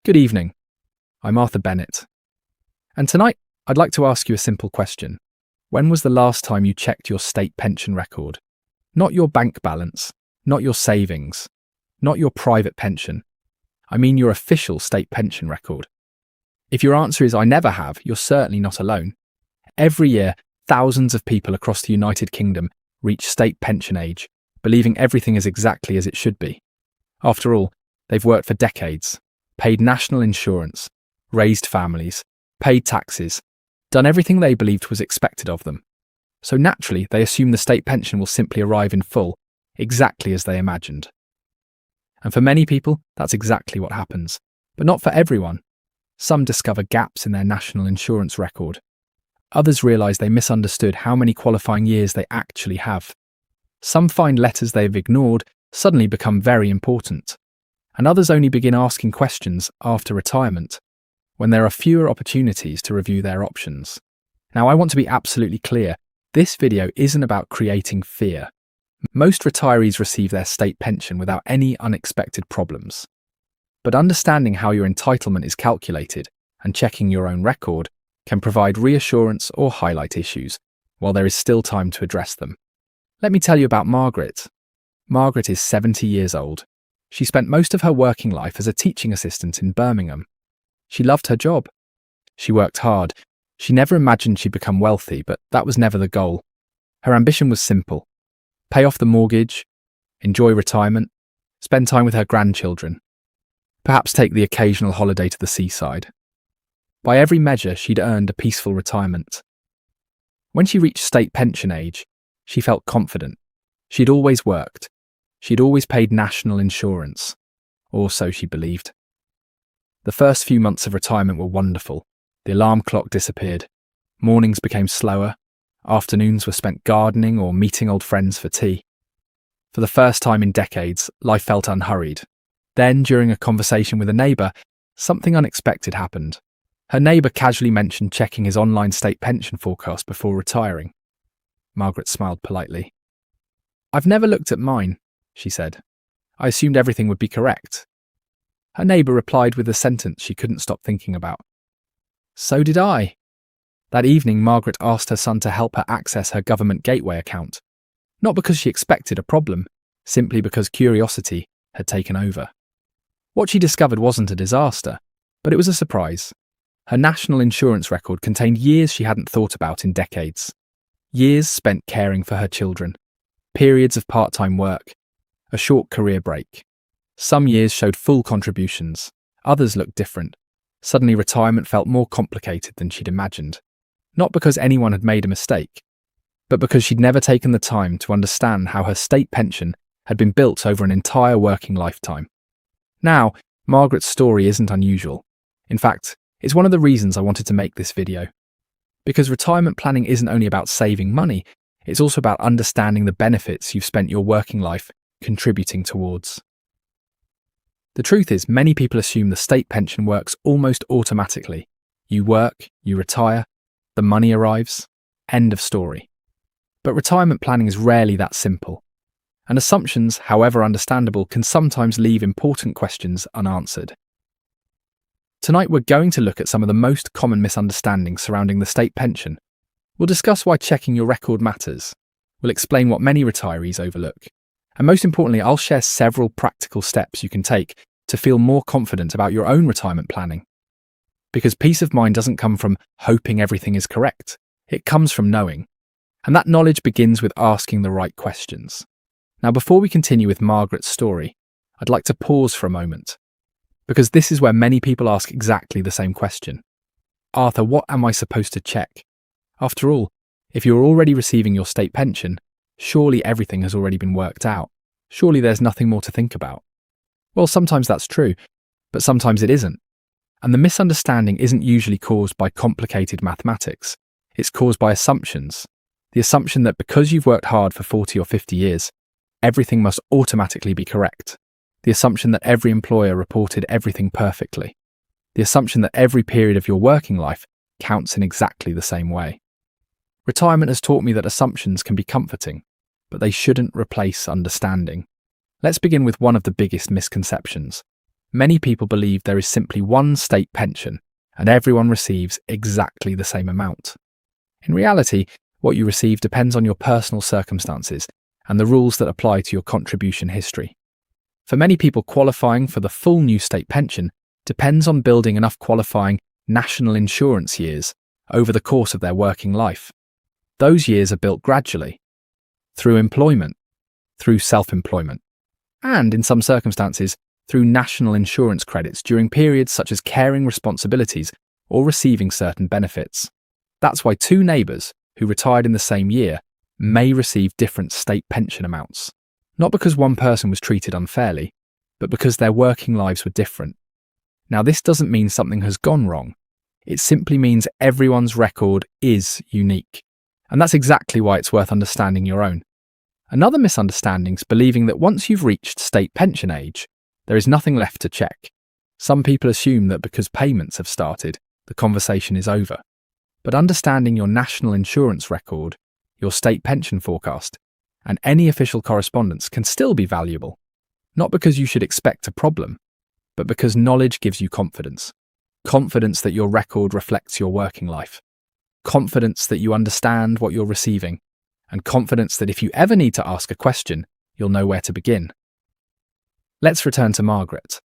Good evening. I'm Arthur Bennett. And tonight, I'd like to ask you a simple question. When was the last time you checked your state pension record? Not your bank balance, not your savings, not your private pension. I mean your official state pension record. If your answer is I never have, you're certainly not alone. Every year, thousands of people across the United Kingdom reach state pension age, believing everything is exactly as it should be. After all, they've worked for decades, paid national insurance, raised families, paid taxes, done everything they believed was expected of them. So naturally, they assume the state pension will simply arrive in full, exactly as they imagined. And for many people, that's exactly what happens. But not for everyone. Some discover gaps in their national insurance record. Others realise they misunderstood how many qualifying years they actually have. Some find letters they've ignored suddenly become very important. And others only begin asking questions after retirement, when there are fewer opportunities to review their options. Now, I want to be absolutely clear, this video isn't about creating fear. Most retirees receive their state pension without any unexpected problems. But understanding how your entitlement is calculated and checking your own record can provide reassurance or highlight issues, while there is still time to address them. Let me tell you about Margaret. Margaret is 70 years old. She spent most of her working life as a teaching assistant in Birmingham. She loved her job. She worked hard. She never imagined she'd become wealthy, but that was never the goal. Her ambition was simple: pay off the mortgage, enjoy retirement, spend time with her grandchildren, perhaps take the occasional holiday to the seaside. By every measure, she'd earned a peaceful retirement. When she reached state pension age, she felt confident. She'd always worked. She'd always paid national insurance, or so she believed. The first few months of retirement were wonderful. The alarm clock disappeared. Mornings became slower. Afternoons were spent gardening or meeting old friends for tea. For the first time in decades, life felt unhurried. Then, during a conversation with a neighbour, something unexpected happened. Her neighbour casually mentioned checking his online state pension forecast before retiring. Margaret smiled politely. "I've never looked at mine," she said. "I assumed everything would be correct." Her neighbour replied with a sentence she couldn't stop thinking about. "So did I." That evening, Margaret asked her son to help her access her government gateway account. Not because she expected a problem, simply because curiosity had taken over. What she discovered wasn't a disaster, but it was a surprise. Her national insurance record contained years she hadn't thought about in decades. Years spent caring for her children. Periods of part-time work. A short career break. Some years showed full contributions. Others looked different. Suddenly retirement felt more complicated than she'd imagined. Not because anyone had made a mistake, but because she'd never taken the time to understand how her state pension had been built over an entire working lifetime. Now, Margaret's story isn't unusual. In fact, it's one of the reasons I wanted to make this video. Because retirement planning isn't only about saving money, it's also about understanding the benefits you've spent your working life contributing towards. The truth is, many people assume the state pension works almost automatically. You work, you retire, the money arrives, end of story. But retirement planning is rarely that simple. And assumptions, however understandable, can sometimes leave important questions unanswered. Tonight we're going to look at some of the most common misunderstandings surrounding the state pension. We'll discuss why checking your record matters. We'll explain what many retirees overlook. And most importantly, I'll share several practical steps you can take to feel more confident about your own retirement planning. Because peace of mind doesn't come from hoping everything is correct. It comes from knowing. And that knowledge begins with asking the right questions. Now, before we continue with Margaret's story, I'd like to pause for a moment. Because this is where many people ask exactly the same question. Arthur, what am I supposed to check? After all, if you're already receiving your state pension, surely everything has already been worked out. Surely there's nothing more to think about. Well, sometimes that's true, but sometimes it isn't. And the misunderstanding isn't usually caused by complicated mathematics. It's caused by assumptions. The assumption that because you've worked hard for 40 or 50 years, everything must automatically be correct. The assumption that every employer reported everything perfectly. The assumption that every period of your working life counts in exactly the same way. Retirement has taught me that assumptions can be comforting, but they shouldn't replace understanding. Let's begin with one of the biggest misconceptions. Many people believe there is simply one state pension and everyone receives exactly the same amount. In reality, what you receive depends on your personal circumstances and the rules that apply to your contribution history. For many people, qualifying for the full new state pension depends on building enough qualifying national insurance years over the course of their working life. Those years are built gradually, through employment, through self-employment, and in some circumstances, through national insurance credits during periods such as caring responsibilities or receiving certain benefits. That's why two neighbours who retired in the same year may receive different state pension amounts, not because one person was treated unfairly, but because their working lives were different. Now, this doesn't mean something has gone wrong. It simply means everyone's record is unique. And that's exactly why it's worth understanding your own. Another misunderstanding is believing that once you've reached state pension age, there is nothing left to check. Some people assume that because payments have started, the conversation is over. But understanding your national insurance record, your state pension forecast, and any official correspondence can still be valuable. Not because you should expect a problem, but because knowledge gives you confidence. Confidence that your record reflects your working life. Confidence that you understand what you're receiving. And confidence that if you ever need to ask a question, you'll know where to begin. Let's return to Margaret.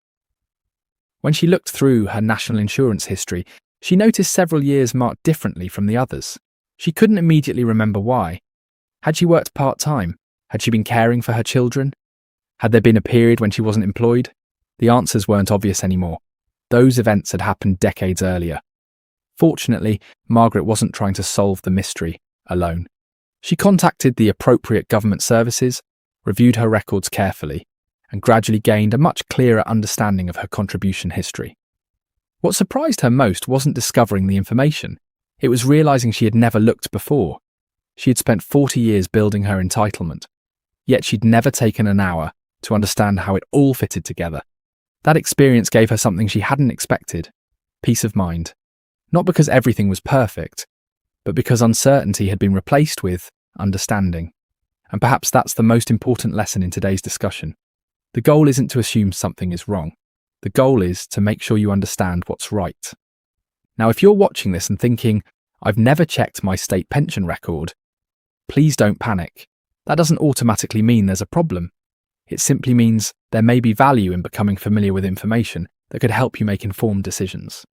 When she looked through her national insurance history, she noticed several years marked differently from the others. She couldn't immediately remember why. Had she worked part-time? Had she been caring for her children? Had there been a period when she wasn't employed? The answers weren't obvious anymore. Those events had happened decades earlier. Fortunately, Margaret wasn't trying to solve the mystery alone. She contacted the appropriate government services, reviewed her records carefully, and gradually gained a much clearer understanding of her contribution history. What surprised her most wasn't discovering the information. It was realizing she had never looked before. She had spent 40 years building her entitlement, yet she'd never taken an hour to understand how it all fitted together. That experience gave her something she hadn't expected: peace of mind. Not because everything was perfect, but because uncertainty had been replaced with understanding. And perhaps that's the most important lesson in today's discussion. The goal isn't to assume something is wrong. The goal is to make sure you understand what's right. Now, if you're watching this and thinking, "I've never checked my state pension record," please don't panic. That doesn't automatically mean there's a problem. It simply means there may be value in becoming familiar with information that could help you make informed decisions.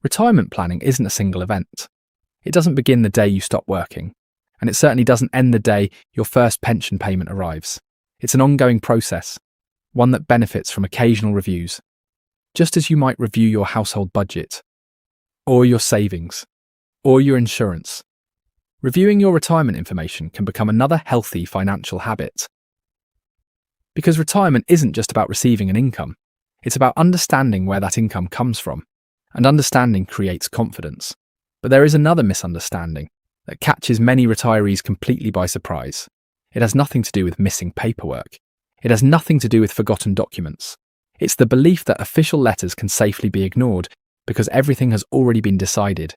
Retirement planning isn't a single event. It doesn't begin the day you stop working, and it certainly doesn't end the day your first pension payment arrives. It's an ongoing process, one that benefits from occasional reviews, just as you might review your household budget, or your savings, or your insurance. Reviewing your retirement information can become another healthy financial habit. Because retirement isn't just about receiving an income, it's about understanding where that income comes from, and understanding creates confidence. But there is another misunderstanding that catches many retirees completely by surprise. It has nothing to do with missing paperwork. It has nothing to do with forgotten documents. It's the belief that official letters can safely be ignored because everything has already been decided.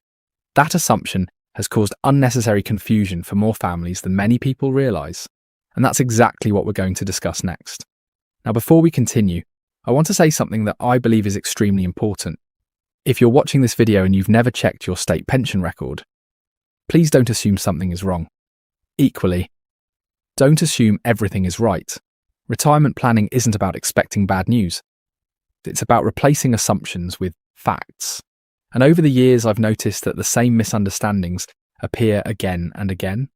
That assumption has caused unnecessary confusion for more families than many people realise. And that's exactly what we're going to discuss next. Now, before we continue, I want to say something that I believe is extremely important. If you're watching this video and you've never checked your state pension record, please don't assume something is wrong. Equally, don't assume everything is right. Retirement planning isn't about expecting bad news. It's about replacing assumptions with facts. And over the years, I've noticed that the same misunderstandings appear again and again.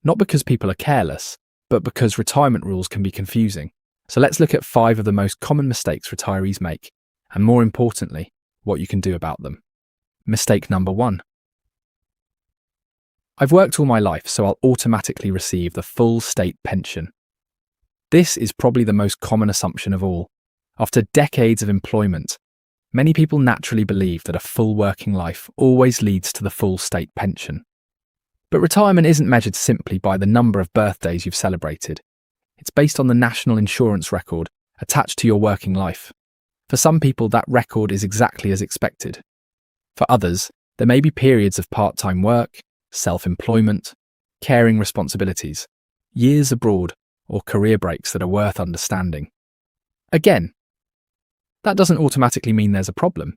Not because people are careless, but because retirement rules can be confusing. So let's look at 5 of the most common mistakes retirees make, and more importantly, what you can do about them. Mistake number 1. I've worked all my life, so I'll automatically receive the full state pension. This is probably the most common assumption of all. After decades of employment, many people naturally believe that a full working life always leads to the full state pension. But retirement isn't measured simply by the number of birthdays you've celebrated. It's based on the national insurance record attached to your working life. For some people, that record is exactly as expected. For others, there may be periods of part-time work, self-employment, caring responsibilities, years abroad, or career breaks that are worth understanding. Again, That doesn't automatically mean there's a problem.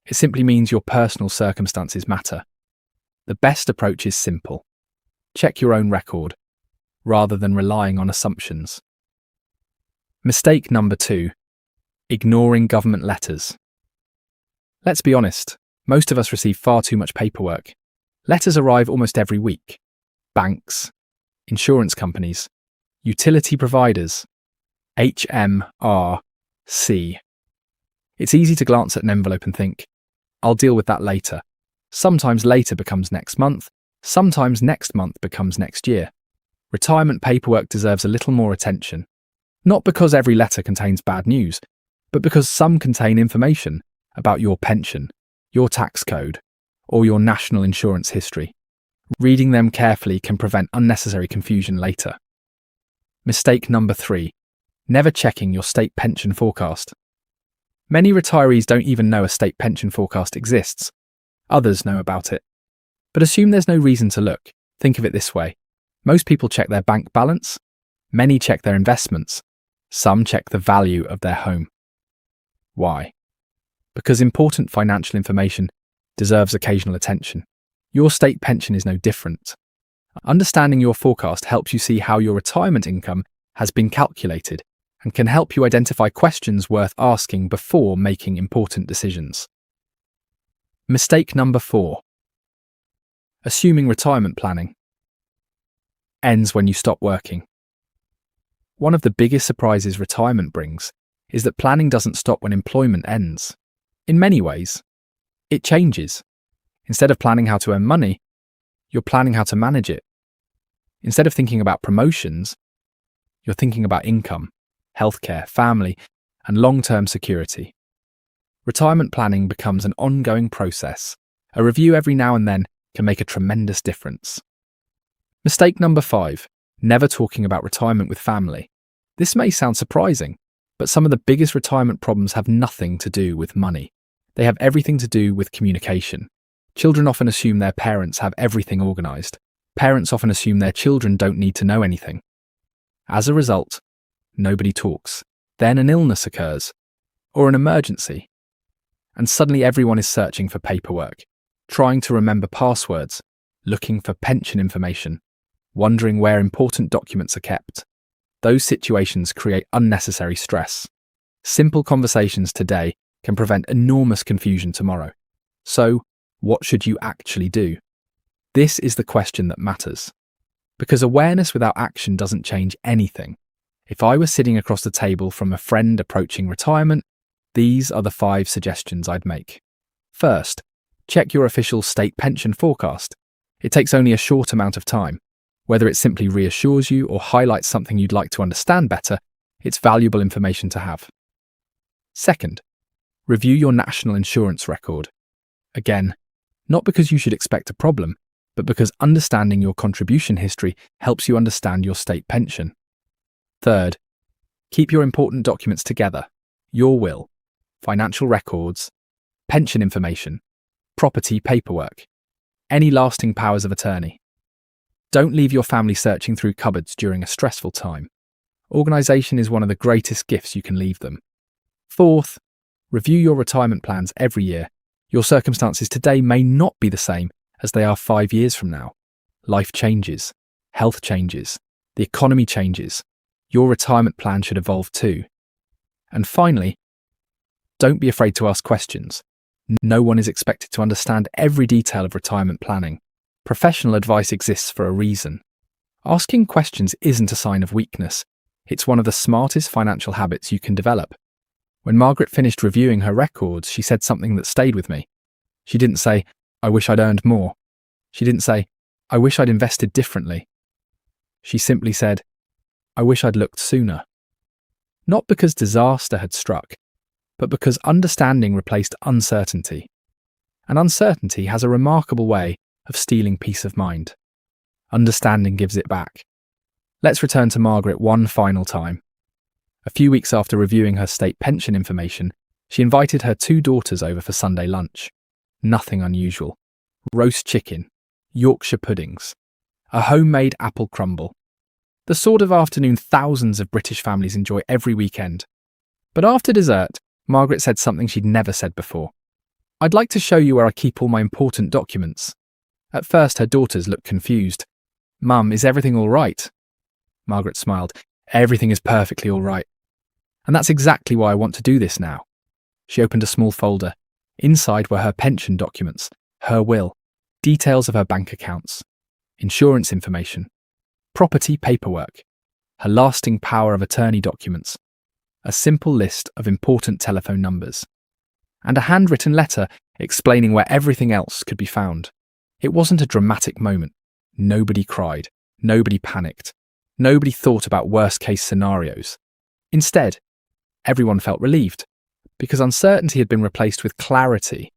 It simply means your personal circumstances matter. The best approach is simple. Check your own record, rather than relying on assumptions. Mistake number 2. Ignoring government letters. Let's be honest, most of us receive far too much paperwork. Letters arrive almost every week. Banks, insurance companies, utility providers, HMRC. It's easy to glance at an envelope and think, I'll deal with that later. Sometimes later becomes next month, sometimes next month becomes next year. Retirement paperwork deserves a little more attention. Not because every letter contains bad news, but because some contain information about your pension, your tax code, or your national insurance history. Reading them carefully can prevent unnecessary confusion later. Mistake number 3. Never checking your state pension forecast. Many retirees don't even know a state pension forecast exists. Others know about it. But assume there's no reason to look. Think of it this way. Most people check their bank balance. Many check their investments. Some check the value of their home. Why? Because important financial information deserves occasional attention. Your state pension is no different. Understanding your forecast helps you see how your retirement income has been calculated and can help you identify questions worth asking before making important decisions. Mistake number 4. Assuming retirement planning ends when you stop working. One of the biggest surprises retirement brings is that planning doesn't stop when employment ends. In many ways, it changes. Instead of planning how to earn money, you're planning how to manage it. Instead of thinking about promotions, you're thinking about income, healthcare, family, and long-term security. Retirement planning becomes an ongoing process. A review every now and then can make a tremendous difference. Mistake number 5. Never talking about retirement with family. This may sound surprising, but some of the biggest retirement problems have nothing to do with money. They have everything to do with communication. Children often assume their parents have everything organised. Parents often assume their children don't need to know anything. As a result, nobody talks. Then an illness occurs, or an emergency, and suddenly everyone is searching for paperwork, trying to remember passwords, looking for pension information, wondering where important documents are kept. Those situations create unnecessary stress. Simple conversations today can prevent enormous confusion tomorrow. So, what should you actually do? This is the question that matters. Because awareness without action doesn't change anything. If I were sitting across the table from a friend approaching retirement, these are the 5 suggestions I'd make. First, check your official state pension forecast. It takes only a short amount of time. Whether it simply reassures you or highlights something you'd like to understand better, it's valuable information to have. Second, review your national insurance record. Again, not because you should expect a problem, but because understanding your contribution history helps you understand your state pension. Third, keep your important documents together. Your will, financial records, pension information, property paperwork, any lasting powers of attorney. Don't leave your family searching through cupboards during a stressful time. Organisation is one of the greatest gifts you can leave them. Fourth, review your retirement plans every year. Your circumstances today may not be the same as they are 5 years from now. Life changes, health changes, the economy changes. Your retirement plan should evolve too. And finally, don't be afraid to ask questions. No one is expected to understand every detail of retirement planning. Professional advice exists for a reason. Asking questions isn't a sign of weakness. It's one of the smartest financial habits you can develop. When Margaret finished reviewing her records, she said something that stayed with me. She didn't say, "I wish I'd earned more." She didn't say, "I wish I'd invested differently." She simply said, "I wish I'd looked sooner." Not because disaster had struck, but because understanding replaced uncertainty. And uncertainty has a remarkable way of stealing peace of mind. Understanding gives it back. Let's return to Margaret one final time. A few weeks after reviewing her state pension information, she invited her 2 daughters over for Sunday lunch. Nothing unusual. Roast chicken, Yorkshire puddings, a homemade apple crumble. The sort of afternoon thousands of British families enjoy every weekend. But after dessert, Margaret said something she'd never said before. "I'd like to show you where I keep all my important documents." At first, her daughters looked confused. "Mum, is everything all right?" Margaret smiled. "Everything is perfectly all right. And that's exactly why I want to do this now." She opened a small folder. Inside were her pension documents, her will, details of her bank accounts, insurance information, property paperwork, her lasting power of attorney documents, a simple list of important telephone numbers, and a handwritten letter explaining where everything else could be found. It wasn't a dramatic moment. Nobody cried. Nobody panicked. Nobody thought about worst-case scenarios. Instead, everyone felt relieved, because uncertainty had been replaced with clarity.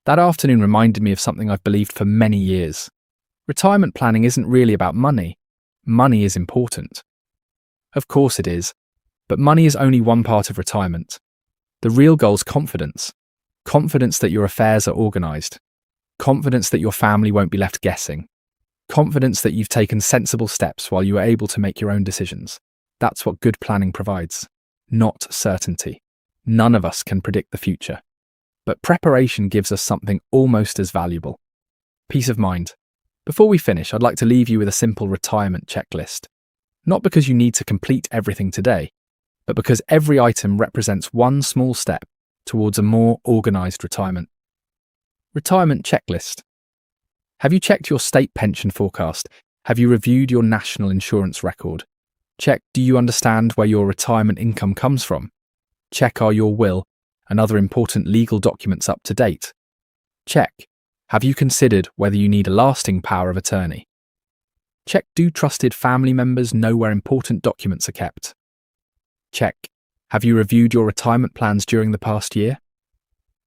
That afternoon reminded me of something I've believed for many years. Retirement planning isn't really about money. Money is important. Of course it is, but money is only one part of retirement. The real goal's confidence. Confidence that your affairs are organised. Confidence that your family won't be left guessing. Confidence that you've taken sensible steps while you are able to make your own decisions. That's what good planning provides, not certainty. None of us can predict the future. But preparation gives us something almost as valuable: peace of mind. Before we finish, I'd like to leave you with a simple retirement checklist. Not because you need to complete everything today, but because every item represents one small step towards a more organised retirement. Retirement checklist. Have you checked your state pension forecast? Have you reviewed your national insurance record? Check, do you understand where your retirement income comes from? Check, are your will and other important legal documents up to date? Check, have you considered whether you need a lasting power of attorney? Check, do trusted family members know where important documents are kept? Check, have you reviewed your retirement plans during the past year?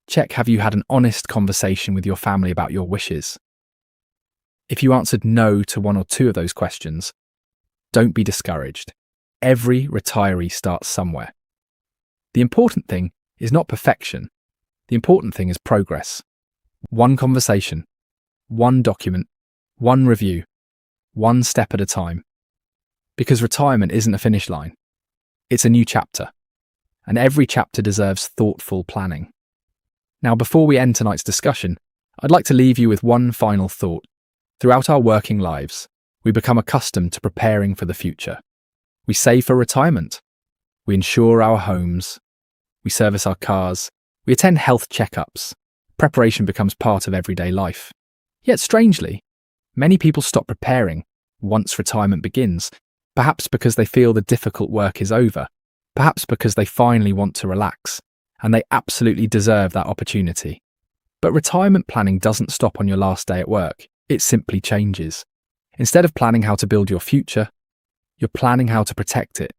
Check, have you had an honest conversation with your family about your wishes? If you answered no to one or two of those questions, don't be discouraged. Every retiree starts somewhere. The important thing is not perfection. The important thing is progress. One conversation, one document, one review, one step at a time. Because retirement isn't a finish line. It's a new chapter. And every chapter deserves thoughtful planning. Now, before we end tonight's discussion, I'd like to leave you with one final thought. Throughout our working lives, we become accustomed to preparing for the future. We save for retirement. We insure our homes. We service our cars. We attend health checkups. Preparation becomes part of everyday life. Yet strangely, many people stop preparing once retirement begins, perhaps because they feel the difficult work is over, perhaps because they finally want to relax, and they absolutely deserve that opportunity. But retirement planning doesn't stop on your last day at work. It simply changes. Instead of planning how to build your future, you're planning how to protect it.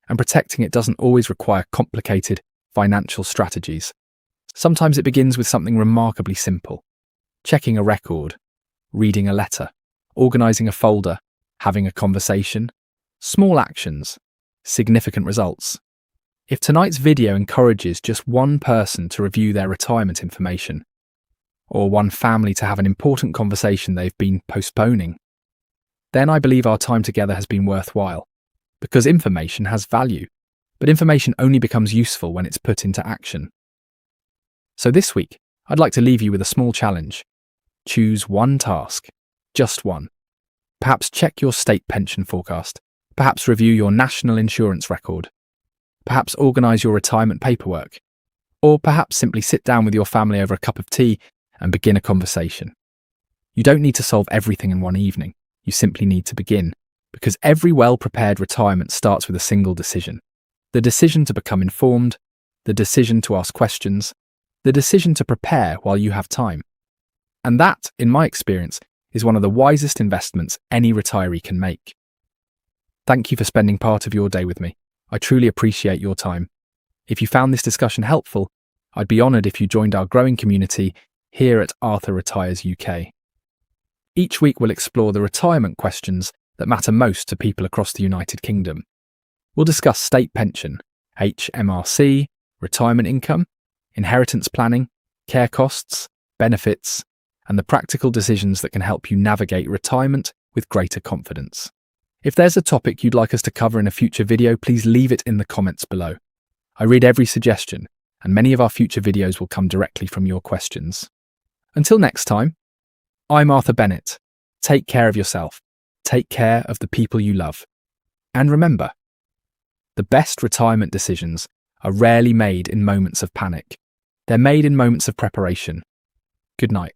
And protecting it doesn't always require complicated financial strategies. Sometimes it begins with something remarkably simple: checking a record, reading a letter, organising a folder, having a conversation. Small actions, significant results. If tonight's video encourages just one person to review their retirement information, or one family to have an important conversation they've been postponing, then I believe our time together has been worthwhile. Because information has value, but information only becomes useful when it's put into action. So this week, I'd like to leave you with a small challenge. Choose one task, just one. Perhaps check your state pension forecast. Perhaps review your national insurance record. Perhaps organise your retirement paperwork. Or perhaps simply sit down with your family over a cup of tea and begin a conversation. You don't need to solve everything in one evening. You simply need to begin, because every well-prepared retirement starts with a single decision. The decision to become informed, the decision to ask questions, the decision to prepare while you have time. And that, in my experience, is one of the wisest investments any retiree can make. Thank you for spending part of your day with me. I truly appreciate your time. If you found this discussion helpful, I'd be honoured if you joined our growing community here at Arthur Retires UK. Each week we'll explore the retirement questions that matter most to people across the United Kingdom. We'll discuss state pension, HMRC, retirement income, inheritance planning, care costs, benefits, and the practical decisions that can help you navigate retirement with greater confidence. If there's a topic you'd like us to cover in a future video, please leave it in the comments below. I read every suggestion, and many of our future videos will come directly from your questions. Until next time, I'm Arthur Bennett. Take care of yourself. Take care of the people you love. And remember, the best retirement decisions are rarely made in moments of panic. They're made in moments of preparation. Good night.